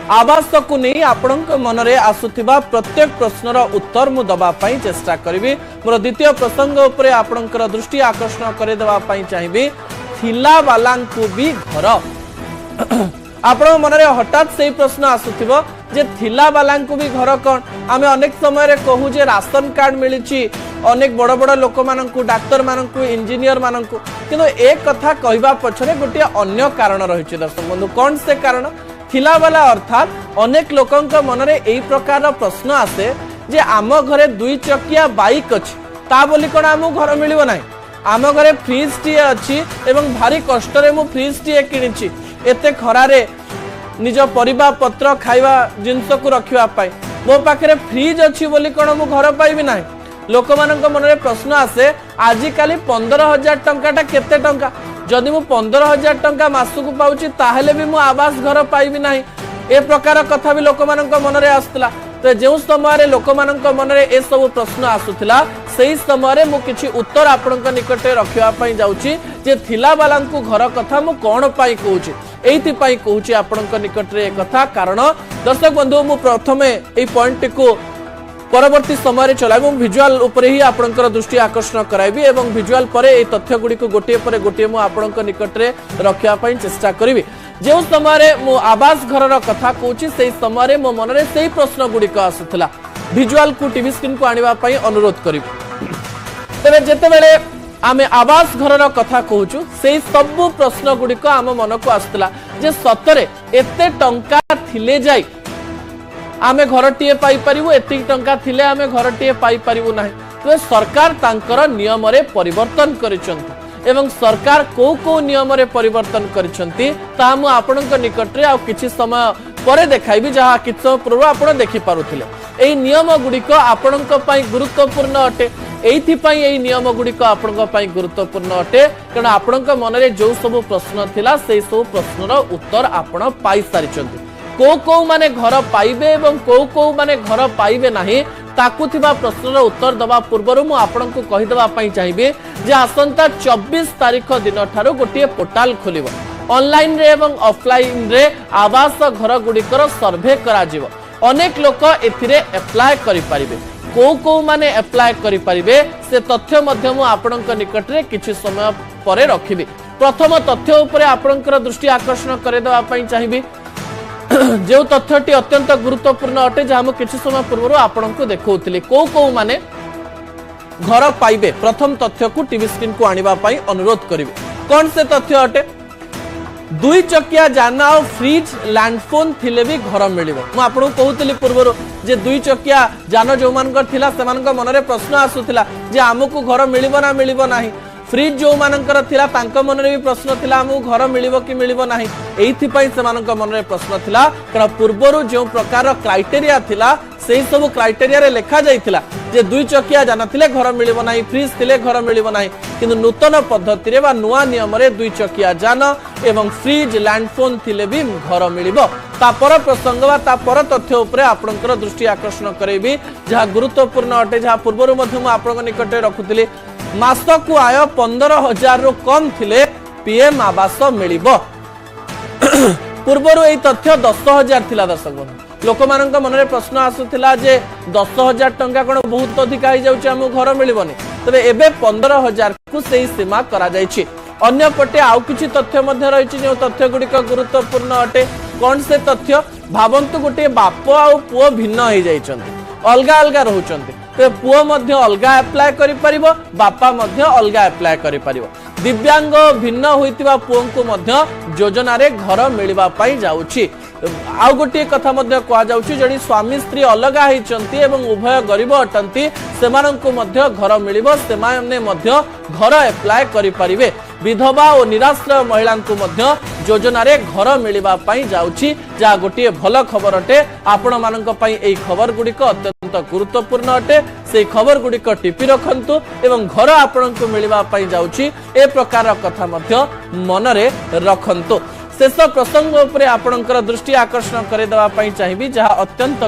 आवास को नहीं आपण मन में आसुथिबा प्रत्येक प्रश्नर उत्तर मु दबा पई चेष्टा करिवि। मोर द्वितीय प्रसंग उपरे आपणकर दृष्टि आकर्षण करे देबा पई चाहिबि थिला वालांकु भी घर आपण मन में हठात से प्रश्न आसुथिबो जे थिला वालांकु भी घर कौन आमे अनेक समय रे कहू जे राशन कार्ड मिलिछि अनेक बड़ बड़ लोक माननकु डाक्टर माननकु इंजीनियर माननकु किंतु एक कथा कहबा पछरे गोटे अन्य कारण रहिछि। दर्शक बंधु कौन से कारण थिला वाला अर्थात अनेक लोकंक मन में एई प्रकार प्रश्न आसे जे आम घरे दुई चकिया बाइक अछि ता बोली कोन आमु घर मिलिबो नाही आम घरे फ्रिज टी अछि एवं भारी कष्ट रे मु फ्रिज टी किनिछि एते खरारे निज परिबा पत्र खाइबा जिंस को रखिबा पाई मो पाखरे फ्रिज अछि बोली कोन मु घर पाइबि नाही। लोक मानक मन में प्रश्न आसे आजि काली 15,000 टंकाटा केते टंका जदि मु 15,000 टंका मासकु पाउछि ताहेले भी मु आवास घर पाइबि नाही ए प्रकार कथा भी लोक मानक मन रे आस्तला। तो जो समय लोक मानक मन में ए सब प्रश्न आसुथिला सेही समय मु किछि उत्तर आपनक निकटे रखिबा पई जाउछि जे थिला वालांकु घर कथा मु कोन पई कहूछि एइति पई कहूछि आपनक निकटे ए कथा कारण दर्शक बंधु मु प्रथमे ए पॉइंट को परवर्ती समय चलाइबो विजुअल ऊपर ही आपनकर दृष्टि आकर्षण कराइबी एवं विजुअल परे ए तथ्य गुडी को गोटे परे गोटे मु आपनक निकटरे रखिया पई चेष्टा करिवि। जो समय मु आवास घर कथा कहूछि सेही समय मो मन रे सेही प्रश्न गुडी को आसुथिला विजुअल को टीवी स्क्रीन को आनिबा पई अनुरोध करिवि। तबे जेते बेले आमे आवास घर कथा कहूछु सेही सब प्रश्न गुडी को आम मन को आसुथिला जे सतरे एते टंका थिले जाई आमे घरटीए पाई परिबो एति टंका थिले आमे घरटीए पाई परिबो नाही। तो सरकार तांकर नियम रे परिवर्तन करिसंती एवं सरकार को नियम रे परिवर्तन करिसंती ता मु आपनक निकट रे आ किछि समय परे देखाइबि जहा किछ पूर्व आपण देखि पारुथिले। एई नियम गुडी को आपनक पई गुरुत्वपूर्ण अटे एइथि पई एई नियम गुडी को आपनक पई गुरुत्वपूर्ण अटे कारण आपनक मन रे जो सब प्रश्न थिला सेई सब प्रश्नर उत्तर आपण पाई सारिसंती। को माने घर पाइबे एवं को माने घर पाइबे नाही ताकु थिबा प्रश्नर उत्तर दबा पूर्व मु आपनकु कहि दबा पई चाहिबे जे आसंता 24 तारिख दिन ठारो गोटे पोर्टल खोलिबो ऑनलाइन रे एवं ऑफलाइन रे आवास घर गुडिकर सर्वे करा जिवो अनेक लोक एथिरे अप्लाई करि परिबे को माने अप्लाई करि परिबे से तथ्य मध्य मु आपनक निकट रे किछि समय परे रखिबे। प्रथम तथ्य उपरे आपनकर दृष्टि आकर्षण करे दबा पई चाहिबे जो तथ्यटी अत्यंत गुरुत्वपूर्ण अटे जहाँ किसी समय पूर्व आपण को देखौथिले को माने घर पाइबे प्रथम तथ्य को टीवी स्क्रीन को आनिबा पई अनुरोध करिवे। कौन से तथ्य अटे दुई चकिया जान आ फ्रिज लैंडफोन थिले भी घर मिलिबो मु आपन कहउतली पूर्व जे दुई चकिया जान जो मानकर थिला सेमानक मन रे प्रश्न आसुथिला जे हमकु घर मिलिबो नाही फ्रिज जो मानकर थिला तांक मन रे भी प्रश्न थिला हमु घर मिलिबो कि मिलिबो नाही एइथि पई सेमानक मन रे प्रश्न थिला कारण पूर्वरु जो प्रकार क्राइटेरिया थिला सेही सब क्राइटेरिया रे लेखा जाइथिला जे दुई चकिया जान थिले घर मिलिबो नाही फ्रिज थिले घर मिलिबो नाही किंतु नूतन पद्धति रे बा नुवा नियम रे दुई चकिया जान एवं फ्रिज लैंडफोन थिले भी घर मिलिबो। ता पर प्रसंग बा ता पर तथ्य उपरे आपनकर दृष्टि आकर्षण करैबी जहा गुरुत्वपूर्ण अटे जहा पूर्वरु मध्य मु आपनक निकटे रखुथिली मासकु आय 15,000 रु कम थिले पीएम आवास मिलिबो पूर्वरु एई तथ्य 10,000 थिला। दर्शक बंधु लोक मानक मन रे प्रश्न आसुथिला जे 10,000 टंका कोन बहुत अधिक आइ जाउची हम घर मिलिबोनी तबे एबे 15,000 को सेही सीमा करा जायछि। अन्य पटे आउ किछि तथ्य मध्य रहिछि जे तथ्य गुडी को गुरुत्वपूर्ण अटे। कौन से तथ्य भावंतु गोटे बाप आ पुओ भिन्न हो जाइछन्ति अलगा अलगा रहउछन्ति तो पुओ मध्य अलगा अप्लाई करि परिबो बापा मध्य अलगा अप्लाई करि परिबो दिव्यांग भिन्न होइतिबा पुओ को मध्य योजना रे घर मिलिबा पई जाउछि। आउ गोटे कथा मध्य कहा जाउछि जडी स्वामी स्त्री अलगा हिचन्ति एवं उभय गरीब अटंती सेमानंकु मध्य घर मिलिबो सेमाने मध्य घर अप्लाई करि परिबे विधवा और निराश्रय महिला योजना रे घर मिलिबा पई जाउछि जा गोटे भल खबर अटे। आपण मानक पई एई खबर गुडिक अत्यंत गुरुत्वपूर्ण अटे से खबर गुडिक टिपि रखंतु एवं घर आपणको मिलिबा पई जाउछि ए प्रकार कथा मध्य मन रे रखंतु। शेष प्रसंग उपरे आपणकर दृष्टि आकर्षण करे देबा पई चाहिबी जहा अत्यंत